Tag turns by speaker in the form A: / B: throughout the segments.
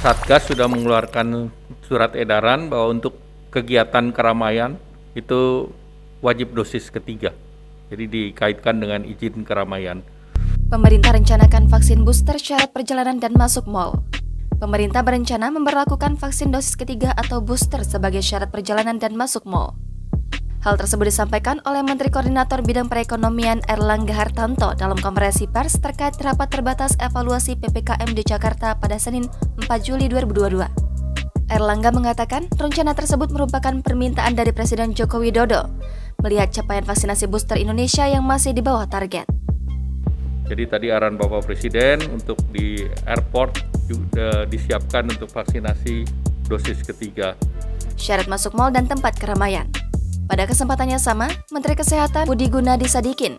A: Satgas sudah mengeluarkan surat edaran bahwa untuk kegiatan keramaian itu wajib dosis ketiga. Jadi dikaitkan dengan izin keramaian.
B: Pemerintah rencanakan vaksin booster syarat perjalanan dan masuk mal. Pemerintah berencana memberlakukan vaksin dosis ketiga atau booster sebagai syarat perjalanan dan masuk mal. Hal tersebut disampaikan oleh Menteri Koordinator Bidang Perekonomian Airlangga Hartarto dalam konferensi pers terkait rapat terbatas evaluasi PPKM di Jakarta pada Senin 4 Juli 2022. Airlangga mengatakan rencana tersebut merupakan permintaan dari Presiden Joko Widodo melihat capaian vaksinasi booster Indonesia yang masih di bawah target.
A: Jadi tadi arahan Bapak Presiden untuk di airport juga disiapkan untuk vaksinasi dosis ketiga.
B: Syarat masuk mal dan tempat keramaian. Pada kesempatannya sama, Menteri Kesehatan Budi Gunadi Sadikin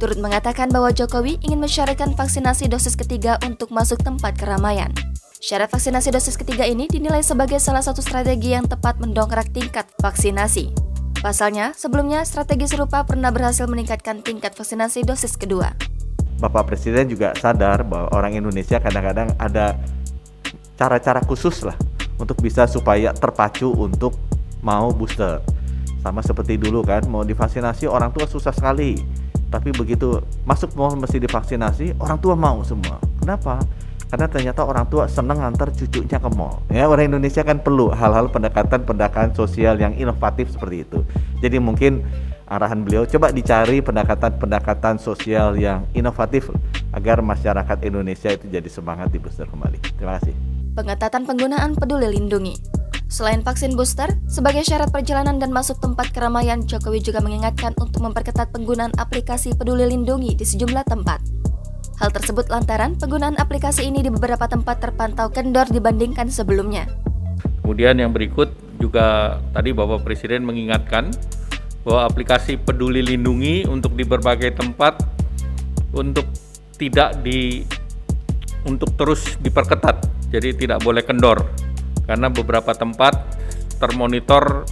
B: turut mengatakan bahwa Jokowi ingin mensyaratkan vaksinasi dosis ketiga untuk masuk tempat keramaian. Syarat vaksinasi dosis ketiga ini dinilai sebagai salah satu strategi yang tepat mendongkrak tingkat vaksinasi. Pasalnya, sebelumnya strategi serupa pernah berhasil meningkatkan tingkat vaksinasi dosis kedua.
C: Bapak Presiden juga sadar bahwa orang Indonesia kadang-kadang ada cara-cara khusus lah untuk bisa supaya terpacu untuk mau booster. Sama seperti dulu kan, mau divaksinasi orang tua susah sekali. Tapi begitu masuk mall mesti divaksinasi, orang tua mau semua. Kenapa? Karena ternyata orang tua senang antar cucunya ke mall. Ya, orang Indonesia kan perlu hal-hal pendekatan sosial yang inovatif seperti itu. Jadi mungkin arahan beliau coba dicari pendekatan sosial yang inovatif agar masyarakat Indonesia itu jadi semangat di booster kembali. Terima kasih.
B: Pengetatan penggunaan Peduli Lindungi. Selain vaksin booster, sebagai syarat perjalanan dan masuk tempat keramaian, Jokowi juga mengingatkan untuk memperketat penggunaan aplikasi Peduli Lindungi di sejumlah tempat. Hal tersebut lantaran penggunaan aplikasi ini di beberapa tempat terpantau kendor dibandingkan sebelumnya.
A: Kemudian yang berikut juga tadi Bapak Presiden mengingatkan bahwa aplikasi Peduli Lindungi untuk di berbagai tempat untuk terus diperketat. Jadi tidak boleh kendor. Karena beberapa tempat termonitor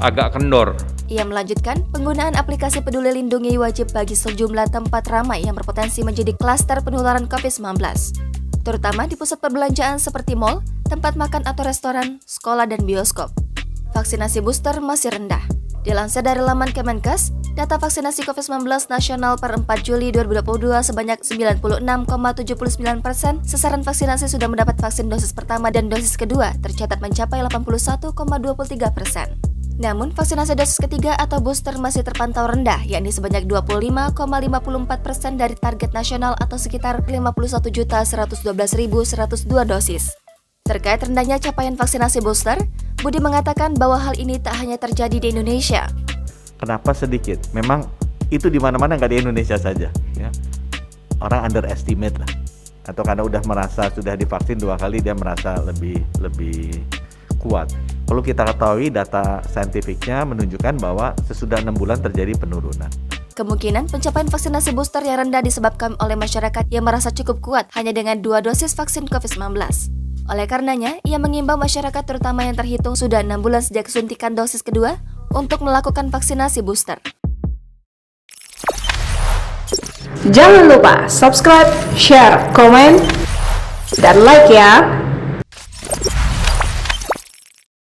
A: agak kendor.
B: Ia melanjutkan, penggunaan aplikasi Peduli Lindungi wajib bagi sejumlah tempat ramai yang berpotensi menjadi klaster penularan COVID-19, terutama di pusat perbelanjaan seperti mal, tempat makan atau restoran, sekolah, dan bioskop. Vaksinasi booster masih rendah. Dilansir dari laman Kemenkes, data vaksinasi COVID-19 nasional per 4 Juli 2022 sebanyak 96,79% sasaran vaksinasi sudah mendapat vaksin dosis pertama dan dosis kedua tercatat mencapai 81,23%. Namun, vaksinasi dosis ketiga atau booster masih terpantau rendah, yakni sebanyak 25,54% dari target nasional atau sekitar 51.112.102 dosis. Terkait rendahnya capaian vaksinasi booster, Budi mengatakan bahwa hal ini tak hanya terjadi di Indonesia.
C: Kenapa sedikit? Memang itu di mana-mana, nggak di Indonesia saja. Ya. Orang underestimate lah, atau karena sudah divaksin 2 kali dia merasa lebih kuat. Perlu kita ketahui data saintifiknya menunjukkan bahwa sesudah 6 bulan terjadi penurunan.
B: Kemungkinan pencapaian vaksinasi booster yang rendah disebabkan oleh masyarakat yang merasa cukup kuat hanya dengan 2 dosis vaksin COVID-19. Oleh karenanya, ia mengimbau masyarakat terutama yang terhitung sudah 6 bulan sejak suntikan dosis kedua untuk melakukan vaksinasi booster.
D: Jangan lupa subscribe, share, komen, dan like ya!